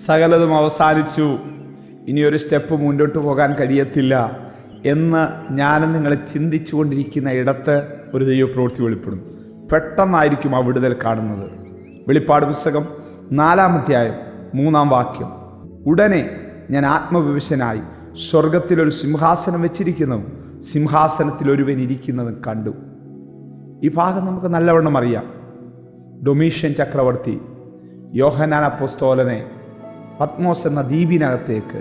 സകലതും അവസാനിച്ചു, ഇനിയൊരു സ്റ്റെപ്പ് മുന്നോട്ട് പോകാൻ കഴിയത്തില്ല എന്ന് ഞാനും നിങ്ങൾ ചിന്തിച്ചു കൊണ്ടിരിക്കുന്ന ഇടത്ത് ഒരു ദൈവപ്രവൃത്തി വെളിപ്പെടും. പെട്ടെന്നായിരിക്കും ആ വിടുതൽ കാണുന്നത്. വെളിപ്പാട് പുസ്തകം 4-ാം അധ്യായം 3-ാം വാക്യം, ഉടനെ ഞാൻ ആത്മവിവശനായി സ്വർഗത്തിലൊരു സിംഹാസനം വെച്ചിരിക്കുന്നതും സിംഹാസനത്തിൽ ഒരുവൻ ഇരിക്കുന്നതും കണ്ടു. ഈ ഭാഗം നമുക്ക് നല്ലവണ്ണം അറിയാം. ഡൊമീഷ്യൻ ചക്രവർത്തി യോഹന്നാൻ അപ്പോസ്തലനെ പത്മോസ് എന്ന ദ്വീപിനകത്തേക്ക്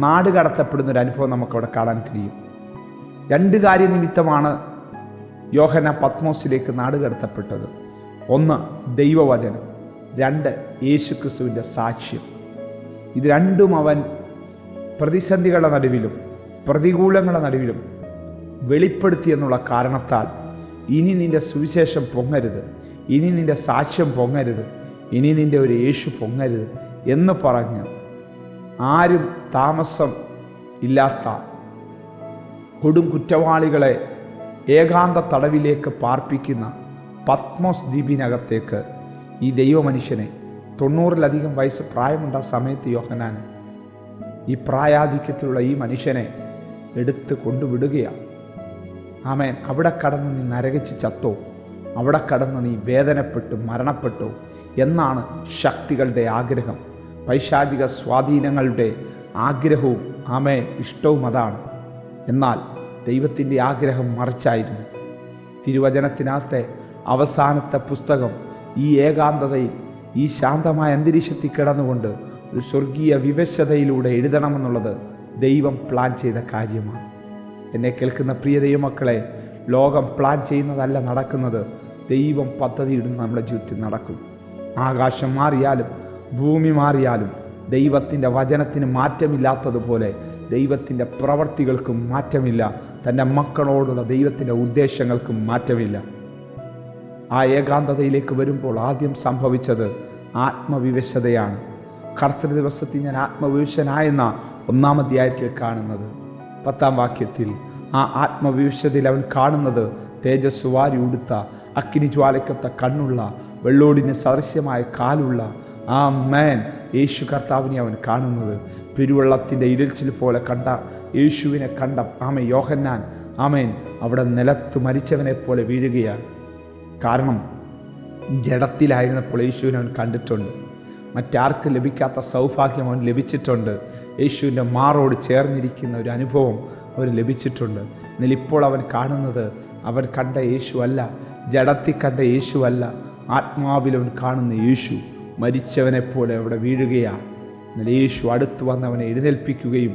നാട് കടത്തപ്പെടുന്നൊരു അനുഭവം നമുക്കവിടെ കാണാൻ കഴിയും. 2 കാര്യനിമിത്തമാണ് യോഹന്നാൻ പത്മോസിലേക്ക് നാട് കടത്തപ്പെട്ടത്. 1 ദൈവവചനം, 2 യേശുക്രിസ്തുവിൻ്റെ സാക്ഷ്യം. ഇത് രണ്ടും അവൻ പ്രതിസന്ധികളുടെ നടുവിലും പ്രതികൂലങ്ങളുടെ നടുവിലും വെളിപ്പെടുത്തി എന്നുള്ള കാരണത്താൽ ഇനി നിൻ്റെ സുവിശേഷം പൊങ്ങരുത്, ഇനി നിൻ്റെ സാക്ഷ്യം പൊങ്ങരുത്, ഇനി നിൻ്റെ ഒരു യേശു പൊങ്ങരുത് എന്ന് പറഞ്ഞ് ആരും താമസം ഇല്ലാത്ത കൊടും കുറ്റവാളികളെ ഏകാന്ത തടവിലേക്ക് പാർപ്പിക്കുന്ന പത്മോസ് ദ്വീപിനകത്തേക്ക് ഈ ദൈവമനുഷ്യനെ 90-ലധികം വയസ്സ് പ്രായമുണ്ട സമയത്ത് യോഹന്നാന് ഈ പ്രായാധിക്യത്തിലുള്ള ഈ മനുഷ്യനെ എടുത്ത് കൊണ്ടുവിടുകയാണ്. ആമേൻ. അവിടെ കടന്ന് നീ നരകിച്ച് ചത്തോ, അവിടെ കടന്ന് നീ വേദനപ്പെട്ടു മരണപ്പെട്ടോ എന്നാണ് ശക്തികളുടെ ആഗ്രഹം. പൈശാചിക സ്വാധീനങ്ങളുടെ ആഗ്രഹവും ആമേൻ ഇഷ്ടവും അതാണ്. എന്നാൽ ദൈവത്തിൻ്റെ ആഗ്രഹം മറിച്ചായിരുന്നു. തിരുവചനത്തിനകത്തെ അവസാനത്തെ പുസ്തകം ഈ ഏകാന്തതയിൽ ഈ ശാന്തമായ അന്തരീക്ഷത്തിൽ കിടന്നുകൊണ്ട് ഒരു സ്വർഗീയ വിവശതയിലൂടെ എഴുതണമെന്നുള്ളത് ദൈവം പ്ലാൻ ചെയ്ത കാര്യമാണ്. എന്നെ കേൾക്കുന്ന പ്രിയ ദൈവമക്കളെ, ലോകം പ്ലാൻ ചെയ്യുന്നതല്ല നടക്കുന്നത്, ദൈവം പദ്ധതി ഇടുന്ന നമ്മുടെ ജീവിതത്തിൽ നടക്കും. ആകാശം മാറിയാലും ഭൂമി മാറിയാലും ദൈവത്തിൻ്റെ വചനത്തിന് മാറ്റമില്ലാത്തതുപോലെ ദൈവത്തിൻ്റെ പ്രവർത്തികൾക്കും മാറ്റമില്ല, തൻ്റെ മക്കളോടുള്ള ദൈവത്തിൻ്റെ ഉദ്ദേശങ്ങൾക്കും മാറ്റമില്ല. ആ ഏകാന്തതയിലേക്ക് വരുമ്പോൾ ആദ്യം സംഭവിച്ചത് ആത്മവിവശതയാണ്. കർത്തൃ ദിവസത്തിൽ ഞാൻ ആത്മവിവശനായെന്ന 1-ാം അധ്യായത്തിൽ കാണുന്നത്. 10-ാം വാക്യത്തിൽ ആ ആത്മവിവശതയിൽ അവൻ കാണുന്നത് തേജസ് വാരി ഉടുത്ത അഗ്നിജ്വാലയ്ക്കൊത്ത കണ്ണുള്ള വെള്ളോടിന് സദൃശ്യമായ കാലുള്ള ആ മേൻ യേശു കർത്താവിനെ അവൻ കാണുന്നത്. പെരുവെള്ളത്തിൻ്റെ ഇരച്ചിൽ പോലെ കണ്ട യേശുവിനെ കണ്ട യോഹന്നാൻ ആമേൻ അവിടെ നിലത്ത് മരിച്ചവനെ പോലെ വീഴുകയാണ്. കാരണം ജഡത്തിലായിരുന്നപ്പോൾ യേശുവിനെ അവൻ കണ്ടിട്ടുണ്ട്. മറ്റാർക്കും ലഭിക്കാത്ത സൗഭാഗ്യം അവൻ ലഭിച്ചിട്ടുണ്ട്. യേശുവിൻ്റെ മാറോട് ചേർന്നിരിക്കുന്ന ഒരു അനുഭവം അവന് ലഭിച്ചിട്ടുണ്ട്. എന്നാൽ ഇപ്പോൾ അവൻ കാണുന്നത് അവൻ കണ്ട യേശു അല്ല, ജഡത്തിൽ കണ്ട യേശു അല്ല, ആത്മാവിലവൻ കാണുന്ന യേശു മരിച്ചവനെപ്പോലെ അവിടെ വീഴുകയാണ്. എന്നാൽ യേശു അടുത്ത് വന്ന് അവനെ എഴുന്നേൽപ്പിക്കുകയും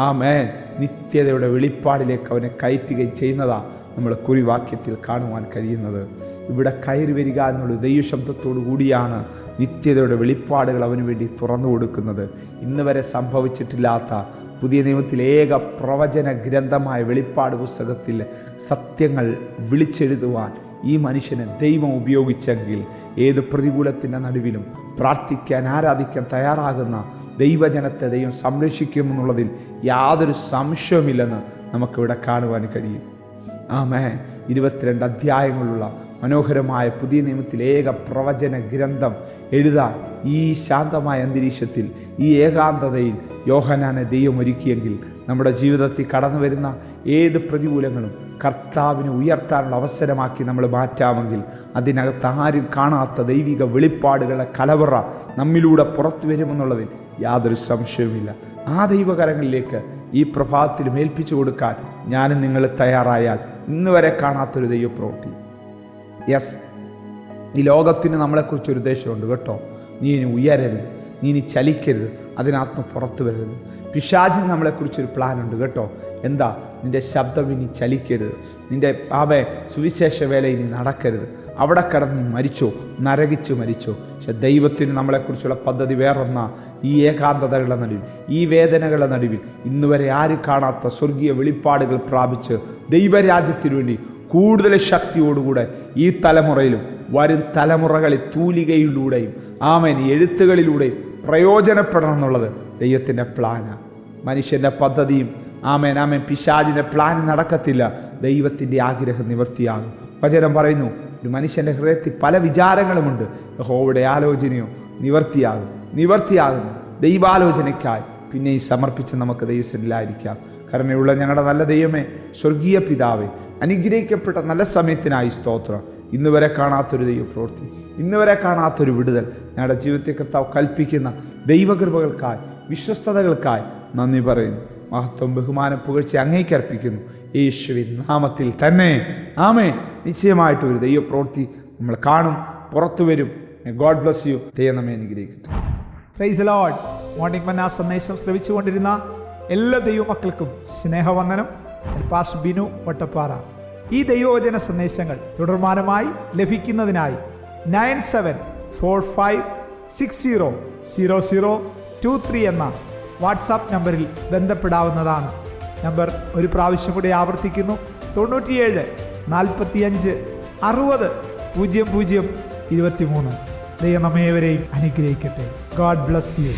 ആമേൻ നിത്യതയുടെ വെളിപ്പാടിലേക്ക് അവനെ കയറ്റുകയും ചെയ്യുന്നതാണ് നമ്മൾ കുറിവാക്യത്തിൽ കാണുവാൻ കഴിയുന്നത്. ഇവിടെ കയറി വരിക എന്നുള്ള ദൈവശബ്ദത്തോടു കൂടിയാണ് നിത്യതയുടെ വെളിപ്പാടുകൾ അവന് വേണ്ടി തുറന്നു കൊടുക്കുന്നത്. ഇന്ന് വരെ സംഭവിച്ചിട്ടില്ലാത്ത പുതിയ നിയമത്തിൽ ഏക പ്രവചന ഗ്രന്ഥമായ വെളിപ്പാട് പുസ്തകത്തിൽ സത്യങ്ങൾ വിളിച്ചെഴുതുവാൻ ഈ മനുഷ്യനെ ദൈവം ഉപയോഗിച്ചെങ്കിൽ ഏത് പ്രതികൂലത്തിൻ്റെ നടുവിലും പ്രാർത്ഥിക്കാൻ ആരാധിക്കാൻ തയ്യാറാകുന്ന ദൈവജനത്തെ ദൈവം സംരക്ഷിക്കുമെന്നുള്ളതിൽ യാതൊരു സംശയവുമില്ലെന്ന് നമുക്കിവിടെ കാണുവാൻ കഴിയും. ആമേൻ. 22 അധ്യായങ്ങളുള്ള മനോഹരമായ പുതിയ നിയമത്തിൽ ഏക പ്രവചന ഗ്രന്ഥം എഴുതാൻ ഈ ശാന്തമായ അന്തരീക്ഷത്തിൽ ഈ ഏകാന്തതയിൽ യോഹന്നാനെ ദൈവം ഒരുക്കിയെങ്കിൽ നമ്മുടെ ജീവിതത്തിൽ കടന്നു വരുന്ന ഏത് പ്രതികൂലങ്ങളും കർത്താവിനെ ഉയർത്താനുള്ള അവസരമാക്കി നമ്മൾ മാറ്റാമെങ്കിൽ അതിനകത്ത് ആരും കാണാത്ത ദൈവിക വെളിപ്പാടുകളുടെ കലവറ നമ്മിലൂടെ പുറത്തു വരുമെന്നുള്ളതിൽ യാതൊരു സംശയവുമില്ല. ആ ദൈവകരങ്ങളിലേക്ക് ഈ പ്രഭാതത്തിലും ഏൽപ്പിച്ചു കൊടുക്കാൻ ഞാനും നിങ്ങൾ തയ്യാറായാൽ ഇന്ന് വരെ കാണാത്തൊരു ദൈവപ്രവൃത്തി. യെസ്, ഈ ലോകത്തിന് നമ്മളെക്കുറിച്ചൊരു ഉദ്ദേശമുണ്ട് കേട്ടോ. നീ ഇനി ഉയരരുത്, നീ ഇനി ചലിക്കരുത്, അതിനകത്ത് പുറത്തു വരരുത്. പിശാചിന് നമ്മളെക്കുറിച്ചൊരു പ്ലാനുണ്ട് കേട്ടോ. എന്താ? നിൻ്റെ ശബ്ദം ഇനി ചലിക്കരുത്, നിൻ്റെ സുവിശേഷ വേല ഇനി നടക്കരുത്, അവിടെ കിടന്ന് നീ മരിച്ചോ, നരകിച്ചു മരിച്ചോ. പക്ഷെ ദൈവത്തിന് നമ്മളെക്കുറിച്ചുള്ള പദ്ധതി വേറൊന്നാ. ഈ ഏകാന്തതകളുടെ നടുവിൽ, ഈ വേദനകളുടെ നടുവിൽ ഇന്നുവരെ ആരും കാണാത്ത സ്വർഗീയ വെളിപ്പാടുകൾ പ്രാപിച്ച് ദൈവരാജ്യത്തിനു വേണ്ടി കൂടുതൽ ശക്തിയോടുകൂടെ ഈ തലമുറയിലും വരും തലമുറകളിൽ തൂലികയിലൂടെയും ആമേൻ എഴുത്തുകളിലൂടെയും പ്രയോജനപ്പെടണം എന്നുള്ളത് ദൈവത്തിൻ്റെ പ്ലാനാണ്. മനുഷ്യൻ്റെ പദ്ധതിയും ആമേൻ പിശാചിൻ്റെ പ്ലാൻ നടക്കത്തില്ല. ദൈവത്തിൻ്റെ ആഗ്രഹം നിവൃത്തിയാകും. വചനം പറയുന്നു, ഒരു മനുഷ്യൻ്റെ ഹൃദയത്തിൽ പല വിചാരങ്ങളുമുണ്ട്, യഹോവയുടെ ആലോചനയോ നിവൃത്തിയാകുന്നു. ദൈവാലോചനയ്ക്കായി പിന്നെയും സമർപ്പിച്ച് നമുക്ക് ദൈവസന്നിധിയിലായിരിക്കാം. കരുണയുള്ള ഞങ്ങളുടെ നല്ല ദൈവമേ, സ്വർഗീയ പിതാവേ, അനുഗ്രഹിക്കപ്പെട്ട നല്ല സമയത്തിനായി സ്തോത്രം. ഇന്ന് വരെ കാണാത്തൊരു ദൈവപ്രവൃത്തി, ഇന്ന് വരെ കാണാത്തൊരു വിടുതൽ ഞങ്ങളുടെ ജീവിതത്തെ കർത്താവ് കൽപ്പിക്കുന്ന ദൈവകൃപകൾക്കായി, വിശ്വസ്തതകൾക്കായി നന്ദി പറയുന്നു. മഹത്വം, ബഹുമാനം, പുകഴ്ച അങ്ങേക്ക് അർപ്പിക്കുന്നു യേശുവിൻ നാമത്തിൽ തന്നെ. ആമേൻ. നിശ്ചയമായിട്ടൊരു ദൈവപ്രവൃത്തി നമ്മൾ കാണും, പുറത്തു വരും. God bless you. ദൈവം നമ്മെ അനുഗ്രഹിക്കട്ടെ. Praise the Lord. മോർണിംഗ് മന്ന സന്ദേശം ശ്രവിച്ചുകൊണ്ടിരുന്ന എല്ലാ ദൈവമക്കൾക്കും സ്നേഹവന്ദനം. പാസ്റ്റർ ബിനു വട്ടപ്പാറ. ഈ ദൈവവചന സന്ദേശങ്ങൾ തുടർമാനമായി ലഭിക്കുന്നതിനായി 9745600023 എന്ന വാട്സാപ്പ് നമ്പറിൽ ബന്ധപ്പെടാവുന്നതാണ്. നമ്പർ ഒരു പ്രാവശ്യം കൂടി ആവർത്തിക്കുന്നു: 97 45 60 00 23. ദൈവം നമ്മേവരെയും അനുഗ്രഹിക്കട്ടെ. God bless you.